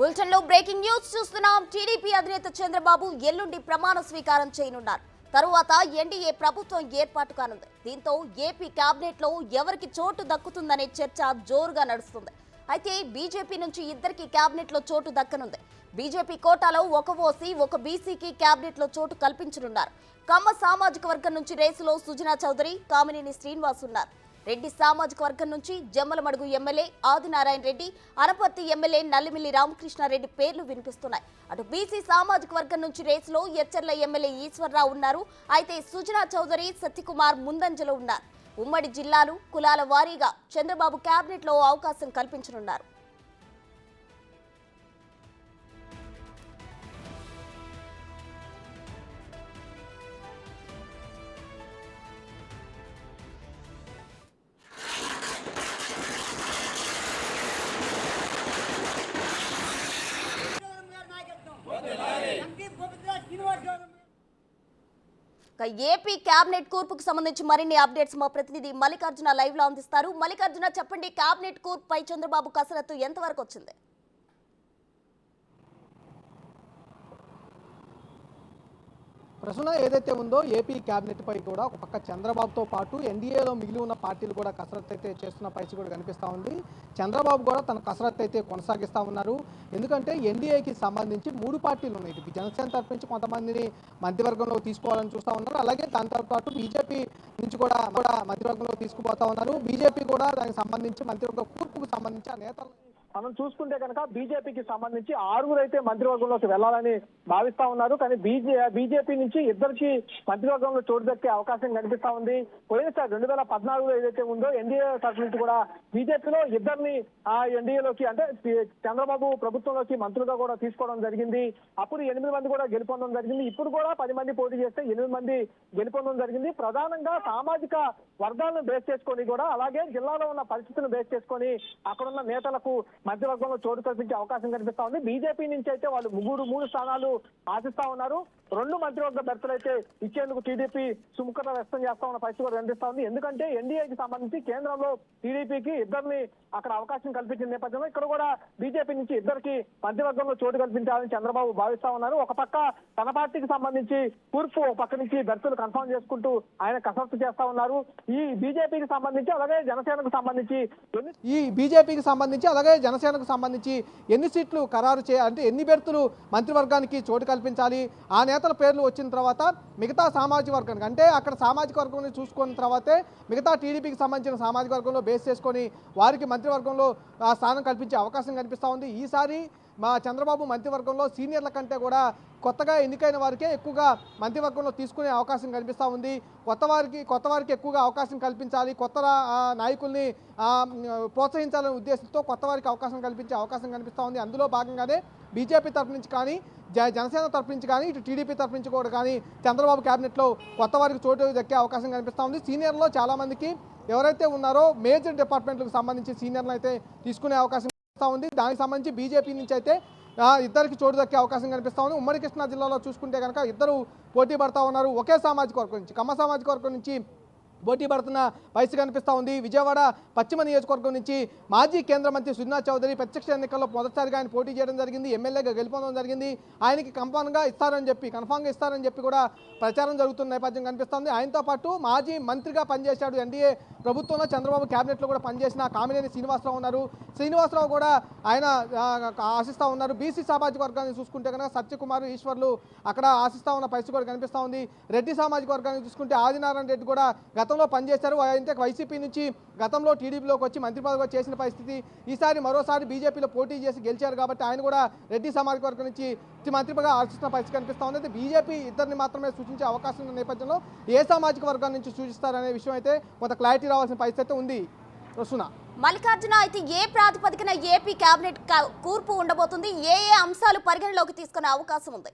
Bulletin లో breaking news చూస్తున్నాం. TDP అధినేత చంద్రబాబు ఎల్లుండి ప్రమాణ స్వీకారం చేయనున్నారు. తరువాత ఎన్డీఏ ప్రభుత్వం ఏర్పాటు కానుంది. దీంతో ఏపీ కేబినెట్ లో ఎవరికి చోటు దక్కుతుందనే చర్చ జోరుగా నడుస్తుంది. అయితే బీజేపీ నుంచి ఇద్దరికి కేబినెట్ లో చోటు దక్కనుంది. బీజేపీ కోటాలో ఒక ఓసీ ఒక బీసీకి కేబినెట్ లో చోటు కల్పించనున్నారు. కమ్మ సామాజిక వర్గం నుంచి రేసులో సుజనా చౌదరి, కామినేని శ్రీనివాస్ ఉన్నారు. రెడ్డి సామాజిక వర్గం నుంచి జమ్మలమడుగు ఎమ్మెల్యే ఆదినారాయణ రెడ్డి, అనపర్తి ఎమ్మెల్యే నల్లిమిల్లి రామకృష్ణారెడ్డి పేర్లు వినిపిస్తున్నాయి. అటు బీసీ సామాజిక వర్గం నుంచి రేసులో ఎచ్చర్ల ఎమ్మెల్యే ఈశ్వర్రావు ఉన్నారు. అయితే సుజనా చౌదరి, సత్యకుమార్ ముందంజలో ఉన్నారు. ఉమ్మడి జిల్లాలు, కులాల వారీగా చంద్రబాబు కేబినెట్ లో అవకాశం కల్పించనున్నారు. ఏపీ కేబినెట్ కూర్పుకు సంబంధించి మరిన్ని అప్డేట్స్ మా ప్రతినిధి మల్లికార్జున లైవ్ లో అందిస్తారు. మల్లికార్జున, చెప్పండి, కేబినెట్ కూర్పుపై చంద్రబాబు కసరత్తు ఎంతవరకు వచ్చింది? ప్రశ్న ఏదైతే ఉందో ఏపీ కేబినెట్ పై కూడా ఒక పక్క చంద్రబాబుతో పాటు ఎన్డీఏలో మిగిలి ఉన్న పార్టీలు కూడా కసరత్తు అయితే చేస్తున్న పరిస్థితి కూడా కనిపిస్తూ ఉంది. చంద్రబాబు కూడా తన కసరత్తు అయితే కొనసాగిస్తూ ఉన్నారు. ఎందుకంటే ఎన్డీఏకి సంబంధించి 3 పార్టీలు ఉన్నాయి. ఇటు జనసేన తరఫు నుంచి కొంతమందిని మంత్రివర్గంలో తీసుకోవాలని చూస్తూ ఉన్నారు. అలాగే దాంతో పాటు బీజేపీ నుంచి కూడా మంత్రివర్గంలో తీసుకుపోతా ఉన్నారు. బీజేపీ కూడా దానికి సంబంధించి మంత్రివర్గ కూర్పుకు సంబంధించి ఆ నేతలు మనం చూసుకుంటే కనుక బీజేపీకి సంబంధించి 6 అయితే మంత్రివర్గంలోకి వెళ్లాలని భావిస్తా ఉన్నారు. కానీ బీజేపీ నుంచి ఇద్దరికి మంత్రివర్గంలో చోటు దక్కే అవకాశం కనిపిస్తా ఉంది. పోయినసారి 2014 ఏదైతే ఉందో ఎన్డీఏ తరఫు నుంచి కూడా బీజేపీలో ఇద్దరిని ఆ ఎన్డీఏలోకి అంటే చంద్రబాబు ప్రభుత్వంలోకి మంత్రులుగా కూడా తీసుకోవడం జరిగింది. అప్పుడు 8 మంది కూడా గెలుపొందడం జరిగింది. ఇప్పుడు కూడా 10 మంది పోటీ చేస్తే 8 మంది గెలుపొందడం జరిగింది. ప్రధానంగా సామాజిక వర్గాలను బేస్ చేసుకొని కూడా, అలాగే జిల్లాలో ఉన్న పరిస్థితులను బేస్ చేసుకొని అక్కడున్న నేతలకు మంత్రివర్గంలో చోటు కల్పించే అవకాశం కనిపిస్తా ఉంది. బీజేపీ నుంచి అయితే వాళ్ళు 3 స్థానాలు ఆశిస్తా ఉన్నారు. 2 మంత్రివర్గ బెర్తలు అయితే ఇచ్చేందుకు టీడీపీ సుముఖత వ్యక్తం చేస్తా ఉన్న పరిస్థితి కూడా కనిపిస్తా ఉంది. ఎందుకంటే ఎన్డీఏకి సంబంధించి కేంద్రంలో టీడీపీకి ఇద్దరిని అక్కడ అవకాశం కల్పించిన నేపథ్యంలో ఇక్కడ కూడా బీజేపీ నుంచి ఇద్దరికి మంత్రివర్గంలో చోటు కల్పించాలని చంద్రబాబు భావిస్తా ఉన్నారు. ఒక పక్క తన పార్టీకి సంబంధించి కూర్పు ఒక పక్క నుంచి బెర్తలు కన్ఫర్మ్ చేసుకుంటూ ఆయన కసరత్తు చేస్తా ఉన్నారు. ఈ బీజేపీకి సంబంధించి అలాగే జనసేనకు సంబంధించి ఎన్ని సీట్లు ఖరారు అంటే ఎన్ని బెర్తులు మంత్రివర్గానికి చోటు కల్పించాలి, ఆ నేతల పేర్లు వచ్చిన తర్వాత మిగతా సామాజిక వర్గానికి అంటే అక్కడ సామాజిక వర్గం చూసుకున్న తర్వాతే మిగతా టీడీపీకి సంబంధించిన సామాజిక వర్గంలో బేస్ చేసుకొని వారికి మంత్రివర్గంలో స్థానం కల్పించే అవకాశం కనిపిస్తూ ఉంది. ఈసారి మా చంద్రబాబు మంత్రివర్గంలో సీనియర్ల కంటే కూడా కొత్తగా ఎన్నికైన వారికే ఎక్కువగా మంత్రివర్గంలో తీసుకునే అవకాశం కనిపిస్తూ ఉంది. కొత్త వారికి ఎక్కువగా అవకాశం కల్పించాలి, కొత్త నాయకుల్ని ప్రోత్సహించాలనే ఉద్దేశంతో కొత్త వారికి అవకాశం కల్పించే అవకాశం కనిపిస్తూ ఉంది. అందులో భాగంగానే బీజేపీ తరఫు నుంచి కానీ జనసేన తరఫు నుంచి కానీ ఇటు టీడీపీ తరఫు నుంచి కూడా కానీ చంద్రబాబు కేబినెట్లో కొత్త వారికి చోటు దక్కే అవకాశం కనిపిస్తూ ఉంది. సీనియర్లో చాలామందికి ఎవరైతే ఉన్నారో మేజర్ డిపార్ట్మెంట్లకు సంబంధించి సీనియర్లు అయితే తీసుకునే అవకాశం ఉంది. దానికి సంబంధించి బీజేపీ నుంచి అయితే ఇద్దరికి చోటు దక్కే అవకాశం కనిపిస్తా ఉంది. ఉమ్మడి కృష్ణా జిల్లాలో చూసుకుంటే కనుక ఇద్దరు పోటీ పడతా ఉన్నారు. ఒకే సామాజిక వర్గం నుంచి, కమ్మ సామాజిక వర్గం నుంచి పోటీ పడుతున్న పరిస్థితి కనిపిస్తూ ఉంది. విజయవాడ పశ్చిమ నియోజకవర్గం నుంచి మాజీ కేంద్ర మంత్రి సుజనా చౌదరి ప్రత్యక్ష ఎన్నికల్లో మొదటిసారిగా ఆయన పోటీ చేయడం జరిగింది. ఎమ్మెల్యేగా గెలుపొందడం జరిగింది. ఆయనకి కన్ఫామ్గా ఇస్తారని చెప్పి కూడా ప్రచారం జరుగుతున్న నేపథ్యం కనిపిస్తుంది. ఆయనతో పాటు మాజీ మంత్రిగా పనిచేశాడు, ఎన్డీఏ ప్రభుత్వంలో చంద్రబాబు కేబినెట్లో కూడా పనిచేసిన కామినేని శ్రీనివాసరావు ఉన్నారు. శ్రీనివాసరావు కూడా ఆయన ఆశిస్తూ ఉన్నారు. బీసీ సామాజిక వర్గాన్ని చూసుకుంటే కనుక సత్యకుమార్, ఈశ్వర్లు అక్కడ ఆశిస్తూ ఉన్న పరిస్థితి కూడా కనిపిస్తూ ఉంది. రెడ్డి సామాజిక వర్గాన్ని చూసుకుంటే ఆదినారాయణ రెడ్డి కూడా గతంలో పనిచేశారు. అయితే వైసీపీ నుంచి గతంలో టీడీపీలోకి వచ్చి మంత్రి పదవిగా చేసిన పరిస్థితి. ఈసారి మరోసారి బీజేపీలో పోటీ చేసి గెలిచారు కాబట్టి ఆయన కూడా రెడ్డి సామాజిక వర్గం నుంచి మంత్రిగా ఆలోచిస్తున్న పరిస్థితి కనిపిస్తూ ఉంది. అయితే బీజేపీ ఇద్దరిని మాత్రమే సూచించే అవకాశం ఉన్న నేపథ్యంలో ఏ సామాజిక వర్గాల నుంచి సూచిస్తారనే విషయం అయితే కొంత క్లారిటీ రావాల్సిన పరిస్థితి ఉంది. మల్లికార్జున, అయితే ఏ ప్రాతిపదికన ఏపీ కేబినెట్ కూర్పు ఉండబోతుంది? ఏ అంశాలు పరిగణలోకి తీసుకునే అవకాశం ఉంది?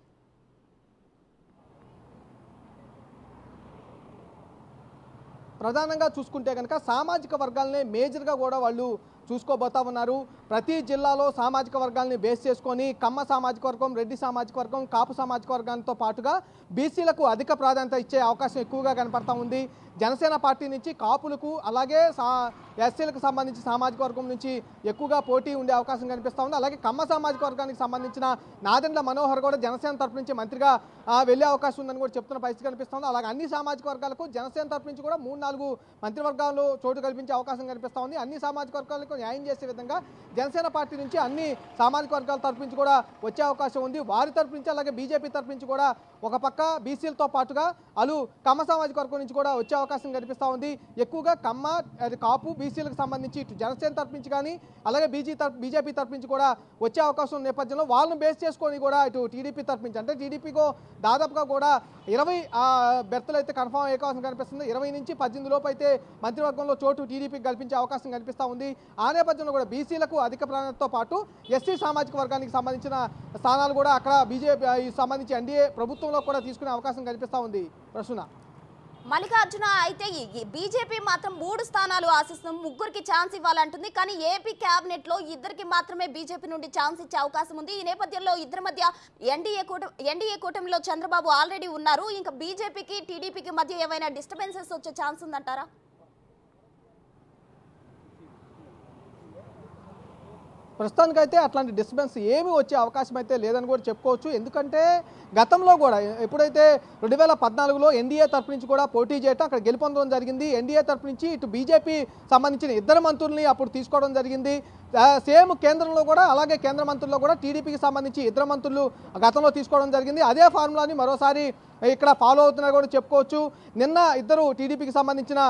ప్రధానంగా చూసుకుంటే కనుక సామాజిక వర్గాలనే మేజర్గా కూడా వాళ్ళు చూసుకోబోతా ఉన్నారు. ప్రతి జిల్లాలో సామాజిక వర్గాల్ని బేస్ చేసుకొని కమ్మ సామాజిక వర్గం, రెడ్డి సామాజిక వర్గం, కాపు సామాజిక వర్గాలతో పాటుగా బీసీలకు అధిక ప్రాధాన్యత ఇచ్చే అవకాశం ఎక్కువగా కనపడతా ఉంది. జనసేన పార్టీ నుంచి కాపులకు అలాగే ఎస్సీలకు సంబంధించి సామాజిక వర్గం నుంచి ఎక్కువగా పోటీ ఉండే అవకాశం కనిపిస్తూ ఉంది. అలాగే కమ్మ సామాజిక వర్గానికి సంబంధించిన నాదెండ్ల మనోహర్ కూడా జనసేన తరపు నుంచి మంత్రిగా వెళ్ళే అవకాశం ఉందని కూడా చెప్తున్న పరిస్థితి కనిపిస్తుంది. అలాగే అన్ని సామాజిక వర్గాలకు జనసేన తరపు నుంచి కూడా 3-4 మంత్రివర్గాలు చోటు కల్పించే అవకాశం కనిపిస్తూ ఉంది. అన్ని సామాజిక వర్గాలకు న్యాయం చేసే విధంగా జనసేన పార్టీ నుంచి అన్ని సామాజిక వర్గాల తరపు నుంచి కూడా వచ్చే అవకాశం ఉంది. వారి తరపు నుంచి అలాగే బీజేపీ తరపు నుంచి కూడా ఒక పక్క బీసీలతో పాటుగా కమ్మ సామాజిక వర్గం నుంచి కూడా వచ్చే అవకాశం కనిపిస్తూ ఉంది. ఎక్కువగా కమ్మ, కాపు, బీసీలకు సంబంధించి ఇటు జనసేన తరపు నుంచి కానీ అలాగే బీజేపీ తరపు నుంచి కూడా వచ్చే అవకాశం నేపథ్యంలో వాళ్ళని బేస్ చేసుకొని కూడా ఇటు టీడీపీ తరపు నుంచి అంటే టీడీపీకో దాదాపుగా కూడా 20 బెర్తులు అయితే కన్ఫర్మ్ అయ్యే అవకాశం కనిపిస్తుంది. 20 నుంచి 18 లోపు అయితే మంత్రివర్గంలో చోటు టీడీపీకి కల్పించే అవకాశం కనిపిస్తూ ఉంది. ఆ నేపథ్యంలో కూడా బీసీలకు అధిక ప్రాధాన్యతతో పాటు ఎస్సీ సామాజిక వర్గానికి సంబంధించిన స్థానాలు కూడా అక్కడ బీజేపీ సంబంధించి ఎన్డీఏ ప్రభుత్వంలో కూడా తీసుకునే అవకాశం కనిపిస్తూ ఉంది. ప్రసూన, మల్లికార్జున, అయితే బీజేపీ మాత్రం 3 స్థానాలు ఆశిస్తుంది, 3కి ఛాన్స్ ఇవ్వాలంటుంది. కానీ ఏపీ క్యాబినెట్ లో 2కి మాత్రమే బీజేపీ నుండి ఛాన్స్ ఇచ్చే అవకాశం ఉంది. ఈ నేపథ్యంలో ఇద్దరి మధ్య ఎన్డీఏ కూటమిలో చంద్రబాబు ఆల్రెడీ ఉన్నారు. ఇంకా బీజేపీకి టీడీపీకి మధ్య ఏమైనా డిస్టర్బెన్సెస్ వచ్చే ఛాన్స్ ఉందంటారా? ప్రస్తుతానికైతే అట్లాంటి డిస్టర్బెన్స్ ఏమీ వచ్చే అవకాశం అయితే లేదని కూడా చెప్పుకోవచ్చు. ఎందుకంటే గతంలో కూడా ఎప్పుడైతే 2014లో ఎన్డీఏ తరపు నుంచి కూడా పోటీ చేయటం అక్కడ గెలుపొందడం జరిగింది. ఎన్డీఏ తరపు నుంచి ఇటు బీజేపీ సంబంధించిన 2 మంత్రుల్ని అప్పుడు తీసుకోవడం జరిగింది. సేమ్ కేంద్రంలో కూడా అలాగే కేంద్ర మంత్రుల్లో కూడా టీడీపీకి సంబంధించి 2 మంత్రులు గతంలో తీసుకోవడం జరిగింది. అదే ఫార్ములాని మరోసారి ఇక్కడ ఫాలో అవుతున్నారు కూడా చెప్పుకోవచ్చు. నిన్న 2 టీడీపీకి సంబంధించిన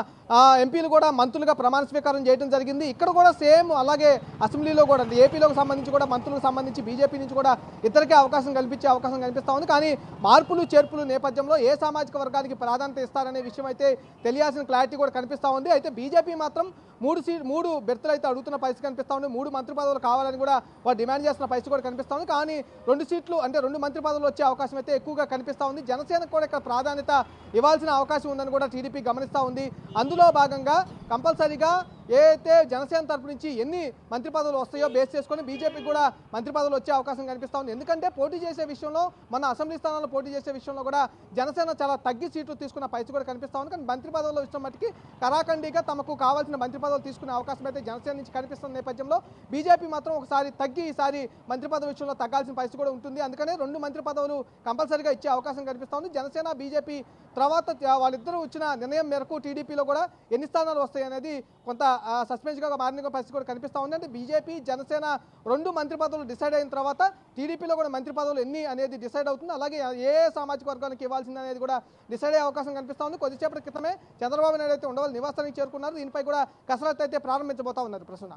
ఎంపీలు కూడా మంత్రులుగా ప్రమాణ స్వీకారం చేయడం జరిగింది. ఇక్కడ కూడా సేమ్ అలాగే అసెంబ్లీలో కూడా ఏపీలోకి సంబంధించి కూడా మంత్రులకు సంబంధించి బీజేపీ నుంచి కూడా ఇద్దరికే అవకాశం కల్పించే అవకాశం కనిపిస్తూ ఉంది. కానీ మార్పులు చేర్పులు నేపథ్యంలో ఏ సామాజిక వర్గానికి ప్రాధాన్యత ఇస్తారనే విషయం అయితే తెలియాల్సిన క్లారిటీ కూడా కనిపిస్తూ ఉంది. అయితే బీజేపీ మాత్రం 3 బెర్తులు అయితే అడుగుతున్న పరిస్థితి కనిపిస్తూ ఉంది. 3 మంత్రి పదవులు కావాలని కూడా వారు డిమాండ్ చేస్తున్న పరిస్థితి కూడా కనిపిస్తూ ఉంది. కానీ 2 సీట్లు అంటే 2 మంత్రి పదవులు వచ్చే అవకాశం అయితే ఎక్కువగా కనిపిస్తూ ఉంది. జనసేనకు కూడా ఇక్కడ ప్రాధాన్యత ఇవ్వాల్సిన అవకాశం ఉందని కూడా టీడీపీ గమనిస్తూ ఉంది. అందులో భాగంగా కంపల్సరీగా ఏదైతే జనసేన తరపు నుంచి ఎన్ని మంత్రి పదవులు వస్తాయో బేస్ చేసుకొని బీజేపీకి కూడా మంత్రి పదవులు వచ్చే అవకాశం కనిపిస్తూ ఉంది. ఎందుకంటే పోటీ చేసే విషయంలో మన అసెంబ్లీ స్థానాల్లో పోటీ చేసే విషయంలో కూడా జనసేన చాలా తగ్గి సీట్లు తీసుకున్న పరిస్థితి కూడా కనిపిస్తూ ఉంది. కానీ మంత్రి పదవుల్లో ఇష్టం మట్టికి కరాఖండిగా తమకు కావాల్సిన మంత్రి పదవులు తీసుకునే అవకాశం అయితే జనసేన నుంచి కనిపిస్తున్న నేపథ్యంలో బీజేపీ మాత్రం ఒకసారి తగ్గి ఈసారి మంత్రి పదవి విషయంలో తగ్గాల్సిన పరిస్థితి కూడా ఉంటుంది. అందుకనే 2 మంత్రి పదవులు కంపల్సరీగా ఇచ్చే అవకాశం కనిపిస్తూ ఉంది. జనసేన బీజేపీ తర్వాత వాళ్ళిద్దరూ వచ్చిన నిర్ణయం మేరకు టీడీపీలో కూడా ఎన్ని స్థానాలు వస్తాయి అనేది కొంత సస్పెన్స్గా మారిన పరిస్థితి కూడా కనిపిస్తూ ఉంది. అంటే బీజేపీ జనసేన 2 మంత్రి పదవులు డిసైడ్ అయిన తర్వాత టీడీపీలో కూడా మంత్రి పదవులు ఎన్ని అనేది డిసైడ్ అవుతుంది. అలాగే ఏ సామాజిక వర్గానికి ఇవ్వాల్సింది అనేది కూడా డిసైడ్ అయ్యే అవకాశం కనిపిస్తూ ఉంది. కొద్దిసేపటి క్రితమే చంద్రబాబు నాయుడు అయితే ఉండవల్లి నివాసానికి చేరుకున్నారు. దీనిపై కూడా కసరత్తు అయితే ప్రారంభించబోతా ఉన్నారు. ప్రసన్న,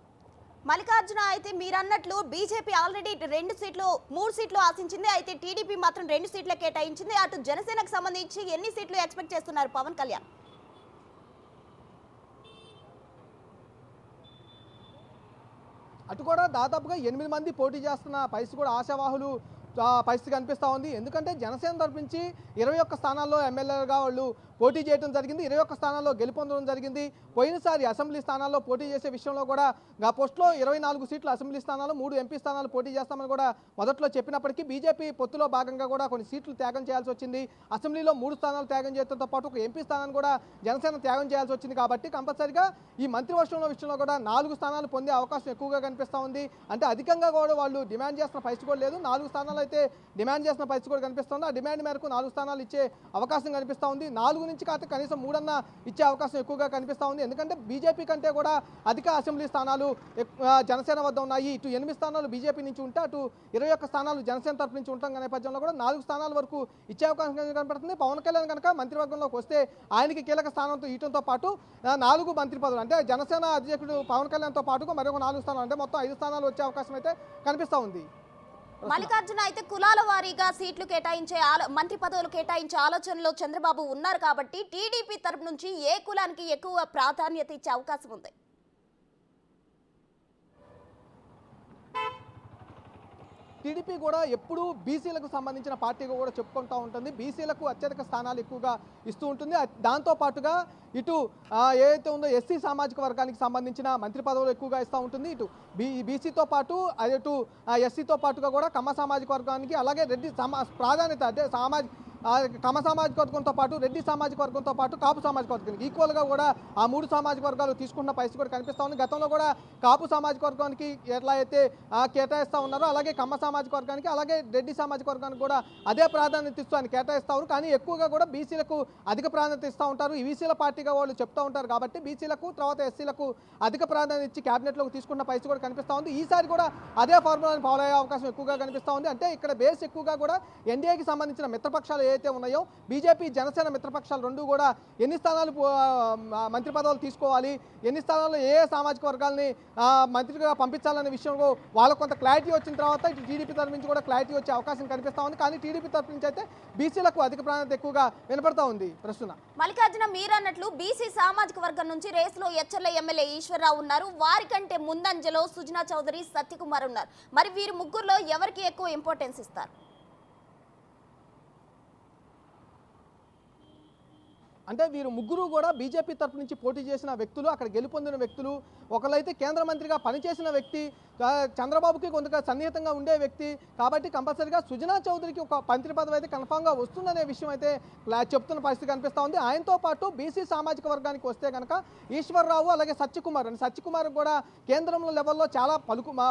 మల్లికార్జున, అయితే మీరన్నట్లు బీజేపీ ఆల్రెడీ 3 సీట్లు ఆశించింది. అయితే టీడీపీ మాత్రం 2 సీట్లే కేటాయించింది. అటు జనసేనకు సంబంధించి ఎన్ని సీట్లు ఎక్స్పెక్ట్ చేస్తున్నారు పవన్ కళ్యాణ్? అటు కూడా దాదాపుగా 8 మంది పోటీ చేస్తున్న పరిస్థితి కూడా ఆశావాహులు పరిస్థితి కనిపిస్తూ ఉంది. ఎందుకంటే జనసేన తరపు నుంచి 21 స్థానాల్లో ఎమ్మెల్యేలుగా వాళ్ళు పోటీ చేయడం జరిగింది. 21 స్థానాల్లో గెలుపొందడం జరిగింది. పోయినసారి అసెంబ్లీ స్థానాల్లో పోటీ చేసే విషయంలో కూడా పోస్టులో 24 సీట్లు అసెంబ్లీ స్థానాలు, 3 ఎంపీ స్థానాలు పోటీ చేస్తామని కూడా మొదట్లో చెప్పినప్పటికీ బీజేపీ పొత్తులో భాగంగా కూడా కొన్ని సీట్లు త్యాగం చేయాల్సి వచ్చింది. అసెంబ్లీలో 3 స్థానాలు త్యాగం చేయడంతో పాటు ఒక ఎంపీ స్థానాన్ని కూడా జనసేన త్యాగం చేయాల్సి వచ్చింది. కాబట్టి కంపల్సరిగా ఈ మంత్రివర్గంలో విషయంలో కూడా 4 స్థానాలు పొందే అవకాశం ఎక్కువగా కనిపిస్తూ ఉంది. అంటే అధికంగా కూడా వాళ్ళు డిమాండ్ చేస్తున్న పరిస్థితి కూడా లేదు. 4 స్థానాలు అయితే డిమాండ్ చేసిన పరిస్థితి కూడా కనిపిస్తుంది. ఆ డిమాండ్ మేరకు 4 స్థానాలు ఇచ్చే అవకాశం కనిపిస్తూ ఉంది. 4 నుంచి కాకపోతే కనీసం 3 ఇచ్చే అవకాశం ఎక్కువగా కనిపిస్తూ ఉంది. ఎందుకంటే బీజేపీ కంటే కూడా అధిక అసెంబ్లీ స్థానాలు జనసేన వద్ద ఉన్నాయి. ఇటు 8 స్థానాలు బీజేపీ నుంచి ఉంటే అటు 21 స్థానాలు జనసేన తరపు నుంచి ఉంటాం నేపథ్యంలో కూడా 4 స్థానాల వరకు ఇచ్చే అవకాశం కనపడుతుంది. పవన్ కళ్యాణ్ కనుక మంత్రివర్గంలోకి వస్తే ఆయనకి కీలక స్థానంతో ఇవ్వడంతో పాటు 4 మంత్రి పదవులు అంటే జనసేన అధ్యక్షుడు పవన్ కళ్యాణ్తో పాటుగా మరొక 4 స్థానాలు అంటే మొత్తం 5 స్థానాలు వచ్చే అవకాశం అయితే కనిపిస్తూ ఉంది. మల్లికార్జున, అయితే కులాల వారీగా సీట్లు కేటాయించే మంత్రి పదవులు కేటాయించే ఆలోచనలో చంద్రబాబు ఉన్నారు కాబట్టి టీడీపీ తరపు నుంచి ఏ కులానికి ఎక్కువ ప్రాధాన్యత ఇచ్చే అవకాశం ఉంది? టీడీపీ కూడా ఎప్పుడూ బీసీలకు సంబంధించిన పార్టీగా కూడా చెప్పుకుంటూ ఉంటుంది. బీసీలకు అత్యధిక స్థానాలు ఎక్కువగా ఇస్తూ ఉంటుంది. దాంతో పాటుగా ఇటు ఏదైతే ఉందో ఎస్సీ సామాజిక వర్గానికి సంబంధించిన మంత్రి పదవులు ఎక్కువగా ఇస్తూ ఉంటుంది. ఇటు బీసీతో పాటు అటు ఎస్సీతో పాటుగా కూడా కమ్మ సామాజిక వర్గానికి, అలాగే రెడ్డి ప్రాధాన్యత అంటే కమ్మ సామాజిక వర్గంతో పాటు రెడ్డి సామాజిక వర్గంతో పాటు కాపు సామాజిక వర్గానికి ఈక్వల్గా కూడా ఆ మూడు సామాజిక వర్గాలు తీసుకున్న పరిస్థితి కూడా కనిపిస్తూ ఉంది. గతంలో కూడా కాపు సామాజిక వర్గానికి ఎట్లా అయితే కేటాయిస్తూ ఉన్నారో అలాగే కమ్మ సామాజిక వర్గానికి అలాగే రెడ్డి సామాజిక వర్గానికి కూడా అదే ప్రాధాన్యత ఇస్తూ ఆయన కేటాయిస్తారు. కానీ ఎక్కువగా కూడా బీసీలకు అధిక ప్రాధాన్యత ఇస్తూ ఉంటారు. ఈ బీసీల పార్టీగా వాళ్ళు చెప్తూ ఉంటారు కాబట్టి బీసీలకు తర్వాత ఎస్సీలకు అధిక ప్రాధాన్యత ఇచ్చి క్యాబినెట్లోకి తీసుకున్న పరిస్థితి కూడా కనిపిస్తూ ఉంది. ఈసారి కూడా అదే ఫార్ములాని ఫాలో అయ్యే అవకాశం ఎక్కువగా కనిపిస్తూ ఉంది. అంటే ఇక్కడ బేస్ ఎక్కువగా కూడా ఎన్డీఏకి సంబంధించిన మిత్రపక్షాలు ఏవైతే ఉన్నాయో బీజేపీ జనసేన మిత్రపక్షాలు రెండు కూడా ఎన్ని స్థానాలు మంత్రి పదవులు తీసుకోవాలి, ఎన్ని స్థానాల్లో ఏ సామాజిక వర్గాల్ని మంత్రిగా పంపించాలనే విషయంలో వాళ్ళకు కొంత క్లారిటీ వచ్చిన తర్వాత ఇటు టీడీపీ తరఫు నుంచి కూడా క్లారిటీ వచ్చే అవకాశం కనిపిస్తూ ఉంది. కానీ టీడీపీ తరఫు నుంచి అయితే బీసీలకు అధిక ప్రాధాన్యత ఎక్కువగా వినపడతా ఉంది. ప్రస్తుతం మల్లికార్జున మీరన్నట్లు బీసీ సామాజిక వర్గం నుంచి రేసులో ఎచ్చర్ల ఎమ్మెల్యే ఈశ్వరరావు ఉన్నారు. వారికంటే ముందంజలో సుజనా చౌదరి, సత్యకుమార్ ఉన్నారు. మరి వీరి ముగ్గురులో ఎవరికి ఎక్కువ ఇంపార్టెన్స్ ఇస్తారు? అంటే వీరు ముగ్గురు కూడా బీజేపీ తరఫు నుంచి పోటీ చేసిన వ్యక్తులు, అక్కడ గెలుపొందిన వ్యక్తులు. ఒకళ్ళైతే కేంద్ర మంత్రిగా పనిచేసిన వ్యక్తి, చంద్రబాబుకి కొంత సన్నిహితంగా ఉండే వ్యక్తి కాబట్టి కంపల్సరీగా సుజనా చౌదరికి ఒక మంత్రి పదవి అయితే కన్ఫామ్గా వస్తుందనే విషయం అయితే చెప్తున్న పరిస్థితి కనిపిస్తూ ఉంది. ఆయనతో పాటు బీసీ సామాజిక వర్గానికి వస్తే కనుక ఈశ్వరరావు అలాగే సత్యకుమార్ కూడా కేంద్రంలో లెవెల్లో చాలా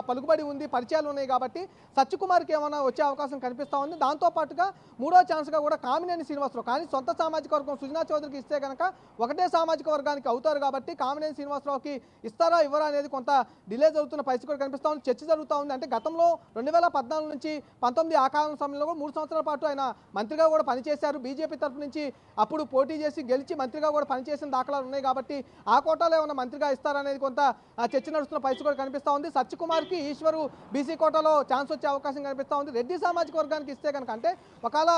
పలుకుబడి ఉంది, పరిచయాలు ఉన్నాయి కాబట్టి సత్యకుమార్కి ఏమైనా వచ్చే అవకాశం కనిపిస్తూ ఉంది. దాంతోపాటుగా మూడో ఛాన్స్గా కూడా కామినేని శ్రీనివాసరావు, కానీ సొంత సామాజిక వర్గం సుజనా చౌదరికి ఇస్తే కనుక ఒకటే సామాజిక వర్గానికి అవుతారు కాబట్టి కామినేని శ్రీనివాసరావుకి ఇస్తారా ఇవ్వరా అనేది కొంత డిలే జరుగుతున్న పరిస్థితి కూడా కనిపిస్తూ ఉంది. చర్చ జరుగుతూ ఉంది. అంటే గతంలో 2014 నుంచి 19 ఆ కాలం సమయంలో కూడా 3 సంవత్సరాల పాటు ఆయన మంత్రిగా కూడా పనిచేశారు. బీజేపీ తరఫు నుంచి అప్పుడు పోటీ చేసి గెలిచి మంత్రిగా కూడా పనిచేసిన దాఖలాలు ఉన్నాయి కాబట్టి ఆ కోటాలో ఏమైనా మంత్రిగా ఇస్తారనేది కొంత చర్చ నడుస్తున్న పరిస్థితి కూడా కనిపిస్తూ ఉంది. సత్యకుమార్కి ఈశ్వరు బీసీ కోటాలో ఛాన్స్ వచ్చే అవకాశం కనిపిస్తూ ఉంది. రెడ్డి సామాజిక వర్గానికి ఇస్తే కనుక అంటే ఒకవేళ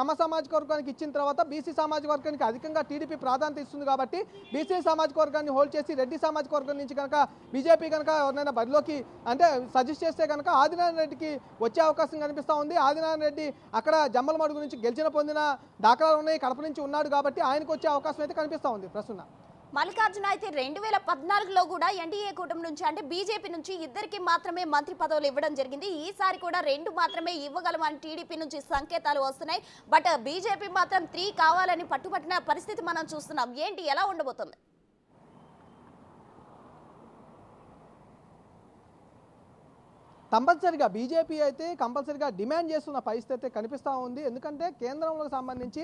కమ్మ సామాజిక వర్గానికి ఇచ్చిన తర్వాత బీసీ సామాజిక వర్గానికి అధికంగా టీడీపీ ప్రాధాన్యత ఇస్తుంది కాబట్టి బీసీ సామాజిక వర్గాన్ని హోల్డ్ చేసి రెడ్డి సామాజిక వర్గం నుంచి కనుక బీజేపీ కనుక ఎవరినైనా బరిలోకి అంటే సజెస్ట్ చేస్తే కనుక ఆదినారాయణ రెడ్డికి వచ్చే అవకాశం కనిపిస్తూ ఉంది. ఆదినారాయణ రెడ్డి అక్కడ జమ్మలమడుగు నుంచి పొందిన దాఖలాలు ఉన్నాయి, కడప నుంచి ఉన్నాడు కాబట్టి ఆయనకు వచ్చే అవకాశం అయితే కనిపిస్తూ ఉంది ప్రస్తుతం. మల్లికార్జున అయితే 2014లో కూడా ఎన్డీఏ కూటమి నుంచి అంటే బీజేపీ నుంచి ఇద్దరికి మాత్రమే మంత్రి పదవులు ఇవ్వడం జరిగింది. ఈసారి కూడా 2 మాత్రమే ఇవ్వగలమని టీడీపీ నుంచి సంకేతాలు వస్తున్నాయి. బట్ బీజేపీ మాత్రం 3 కావాలని పట్టుబట్టిన పరిస్థితి మనం చూస్తున్నాం. ఏంటి, ఎలా ఉండబోతుంది? కంపల్సరిగా బీజేపీ అయితే కంపల్సరిగా డిమాండ్ చేస్తున్న పరిస్థితి అయితే కనిపిస్తూ ఉంది. ఎందుకంటే కేంద్రంలో సంబంధించి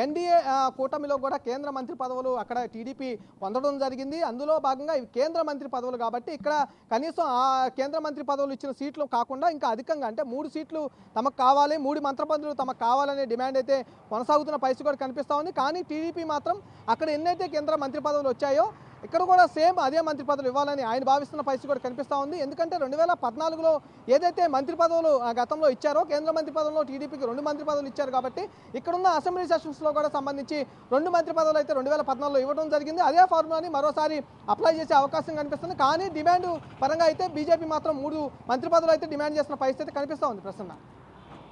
ఎన్డీఏ కూటమిలో కూడా కేంద్ర మంత్రి పదవులు అక్కడ టీడీపీ పొందడం జరిగింది. అందులో భాగంగా ఇవి కేంద్ర మంత్రి పదవులు కాబట్టి ఇక్కడ కనీసం ఆ కేంద్ర మంత్రి పదవులు ఇచ్చిన సీట్లు కాకుండా ఇంకా అధికంగా అంటే 3 సీట్లు తమకు కావాలి, 3 మంత్రి పదవులు తమకు కావాలనే డిమాండ్ అయితే కొనసాగుతున్న పరిస్థితి కూడా కనిపిస్తూ ఉంది. కానీ టీడీపీ మాత్రం అక్కడ ఎన్నైతే కేంద్ర మంత్రి పదవులు వచ్చాయో ఇక్కడ కూడా సేమ్ అదే మంత్రి పదవులు ఇవ్వాలని ఆయన భావిస్తున్న పరిస్థితి కూడా కనిపిస్తూ ఉంది. ఎందుకంటే 2014లో ఏదైతే మంత్రి పదవులు గతంలో ఇచ్చారో కేంద్ర మంత్రి పదవుల్లో టీడీపీకి 2 మంత్రి పదవులు ఇచ్చారు కాబట్టి ఇక్కడున్న అసెంబ్లీ సెషన్స్లో కూడా సంబంధించి 2 మంత్రి పదవులు అయితే 2014లో ఇవ్వడం జరిగింది. అదే ఫార్ములాని మరోసారి అప్లై చేసే అవకాశం కనిపిస్తుంది. కానీ డిమాండ్ పరంగా అయితే బీజేపీ మాత్రం 3 మంత్రి పదవులు అయితే డిమాండ్ చేస్తున్న పరిస్థితి కనిపిస్తూ ఉంది ప్రస్తుతం.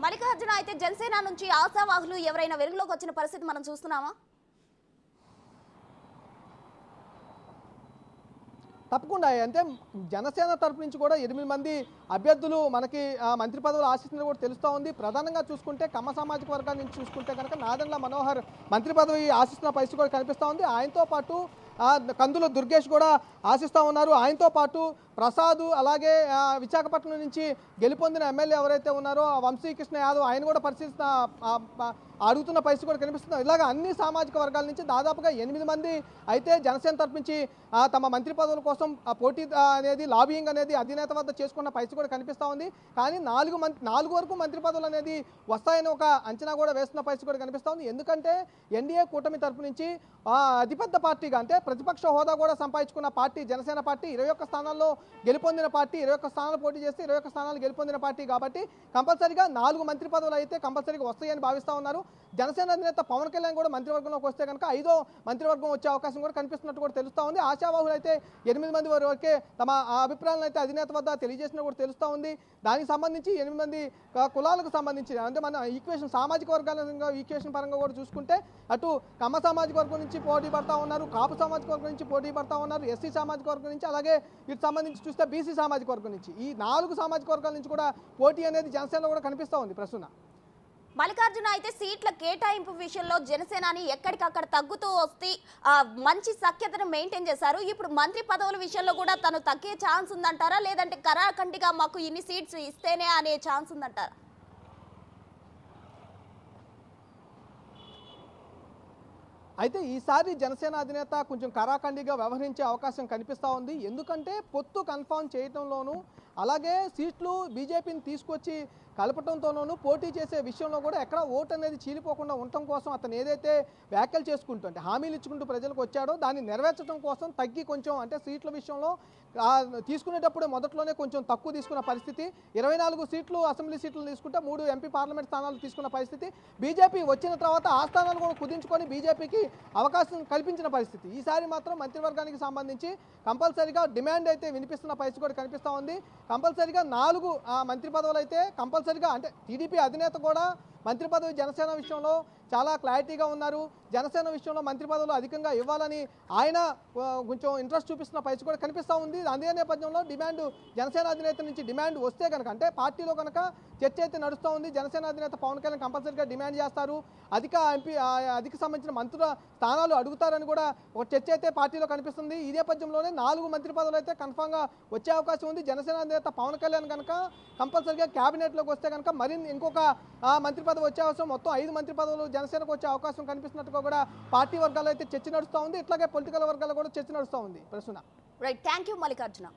మల్లికార్జున అయితే జనసేన నుంచి ఆశావాహులు ఎవరైనా వెలుగులోకి వచ్చిన పరిస్థితి మనం చూస్తున్నామా? తప్పకుండా. అంటే జనసేన తరపు నుంచి కూడా 8 మంది అభ్యర్థులు మనకి మంత్రి పదవులు ఆశిస్తున్నది కూడా తెలుస్తూ ఉంది. ప్రధానంగా చూసుకుంటే కమ్మ సామాజిక వర్గాన్ని నుంచి చూసుకుంటే కనుక నాదెండ్ల మనోహర్ మంత్రి పదవి ఆశిస్తున్న పరిస్థితి కూడా కనిపిస్తూ ఉంది. ఆయనతో పాటు కందుల దుర్గేష్ కూడా ఆశిస్తూ ఉన్నారు. ఆయనతో పాటు ప్రసాద్ అలాగే విశాఖపట్నం నుంచి గెలుపొందిన ఎమ్మెల్యే ఎవరైతే ఉన్నారో వంశీకృష్ణ యాదవ్ ఆయన కూడా అడుగుతున్న పరిస్థితి కూడా కనిపిస్తుంది. ఇలాగ అన్ని సామాజిక వర్గాల నుంచి దాదాపుగా 8 మంది అయితే జనసేన తరపు నుంచి తమ మంత్రి పదవుల కోసం పోటీ అనేది లాబియింగ్ అనేది అధినేత వద్ద చేసుకున్న పరిస్థితి కూడా కనిపిస్తూ ఉంది. కానీ 4 వరకు మంత్రి పదవులు అనేది వస్తాయని ఒక అంచనా కూడా వేస్తున్న పరిస్థితి కూడా కనిపిస్తూ ఉంది. ఎందుకంటే ఎన్డీఏ కూటమి తరపు నుంచి అతిపెద్ద పార్టీగా అంటే ప్రతిపక్ష హోదా కూడా సంపాదించుకున్న పార్టీ జనసేన పార్టీ 21 స్థానాల్లో గెలుపొందిన పార్టీ, 21 స్థానాలు పోటీ చేస్తే 21 స్థానాలు గెలుపొందిన పార్టీ కాబట్టి కంపల్సరీగా 4 మంత్రి పదవులు అయితే కంపల్సరీగా వస్తాయని భావిస్తూ ఉన్నారు. జనసేన అధినేత పవన్ కళ్యాణ్ కూడా మంత్రివర్గంలోకి వస్తే కనుక 5వ మంత్రివర్గం వచ్చే అవకాశం కూడా కనిపిస్తున్నట్టు కూడా తెలుస్తూ ఉంది. ఆశావాహులు అయితే 8 మంది వరకే తమ అభిప్రాయాలను అయితే అధినేత వద్ద తెలియజేసినట్టు కూడా తెలుస్తూ ఉంది. దానికి సంబంధించి 8 మంది కులాలకు సంబంధించి అంటే మన ఈక్వేషన్ సామాజిక వర్గాల ఈక్వేషన్ పరంగా కూడా చూసుకుంటే అటు కమ్మ సామాజిక వర్గం నుంచి పోటీ పడతా ఉన్నారు, కాపు సామాజిక వర్గం నుంచి పోటీ పడతా ఉన్నారు, ఎస్సీ సామాజిక వర్గం నుంచి, అలాగే వీటికి సంబంధించి చూస్తే బీసీ సామాజిక వర్గం నుంచి, ఈ 4 సామాజిక వర్గాల నుంచి కూడా పోటీ అనేది జనసేనలో కూడా కనిపిస్తూ ఉంది ప్రస్తుతం. మల్లికార్జున అయితే సీట్ల కేటాయింపు విషయంలో జనసేనాని ఎక్కడికక్కడ తగ్గుతూ వస్తే మంచి సఖ్యతను మెయింటైన్ చేశారు. ఇప్పుడు మంత్రి పదవుల విషయంలో కూడా తను తగ్గే ఛాన్స్ ఉందంటారా, లేదంటే కరాఖండిగా మాకు ఇన్ని సీట్స్ ఇస్తేనే అనే ఛాన్స్ ఉందంటారా? అయితే ఈసారి జనసేన అధినేత కొంచెం కరాఖండిగా వ్యవహరించే అవకాశం కనిపిస్తూ ఉంది. ఎందుకంటే పొత్తు కన్ఫర్మ్ చేయడంలోనూ అలాగే సీట్లు బీజేపీని తీసుకొచ్చి కలపటంతోనూ పోటీ చేసే విషయంలో కూడా ఎక్కడ ఓటు అనేది చీలిపోకుండా ఉండటం కోసం అతను ఏదైతే వ్యాఖ్యలు చేసుకుంటూ అంటే హామీలు ఇచ్చుకుంటూ ప్రజలకు వచ్చాడో దాన్ని నెరవేర్చడం కోసం తగ్గి కొంచెం అంటే సీట్ల విషయంలో తీసుకునేటప్పుడు మొదట్లోనే కొంచెం తక్కువ తీసుకున్న పరిస్థితి. 24 సీట్లు అసెంబ్లీ సీట్లు తీసుకుంటే 3 ఎంపీ పార్లమెంట్ స్థానాలు తీసుకున్న పరిస్థితి. బీజేపీ వచ్చిన తర్వాత ఆ స్థానాలు కూడా కుదించుకొని బీజేపీకి అవకాశం కల్పించిన పరిస్థితి. ఈసారి మాత్రం మంత్రివర్గానికి సంబంధించి కంపల్సరీగా డిమాండ్ అయితే వినిపిస్తున్న పరిస్థితి కూడా కనిపిస్తూ ఉంది. కంపల్సరీగా 4 మంత్రి పదవులు అయితే కంపల్సరీగా అంటే టీడీపీ అధినేత కూడా మంత్రి పదవి జనసేన విషయంలో చాలా క్లారిటీగా ఉన్నారు. జనసేన విషయంలో మంత్రి పదవులు అధికంగా ఇవ్వాలని ఆయన కొంచెం ఇంట్రెస్ట్ చూపిస్తున్న పరిస్థితి కూడా కనిపిస్తూ ఉంది. అదే నేపథ్యంలో డిమాండ్ జనసేన అధినేత నుంచి డిమాండ్ వస్తే కనుక అంటే పార్టీలో కనుక చర్చ అయితే నడుస్తూ ఉంది. జనసేన అధినేత పవన్ కళ్యాణ్ కంపల్సరీగా డిమాండ్ చేస్తారు, అధిక సంబంధించిన మంత్రుల స్థానాలు అడుగుతారని కూడా ఒక చర్చ అయితే పార్టీలో కనిపిస్తుంది. ఈ నేపథ్యంలోనే 4 మంత్రి పదవులు అయితే కన్ఫామ్గా వచ్చే అవకాశం ఉంది. జనసేన అధినేత పవన్ కళ్యాణ్ కనుక కంపల్సరీగా క్యాబినెట్లోకి వస్తే కనుక మరిన్ని ఇంకొక మంత్రి పదవి వచ్చే అవసరం, మొత్తం 5 మంత్రి పదవులు జనసేనకు వచ్చే అవకాశం కనిపిస్తున్నట్టుగా కూడా పార్టీ వర్గాలు అయితే చర్చ నడుస్తూ ఉంది. ఇట్లాగే పొలిటికల్ వర్గాల్లో కూడా చర్చ నడుస్తూ ఉంది ప్రస్తుతం. Right, thank you Mallikarjuna.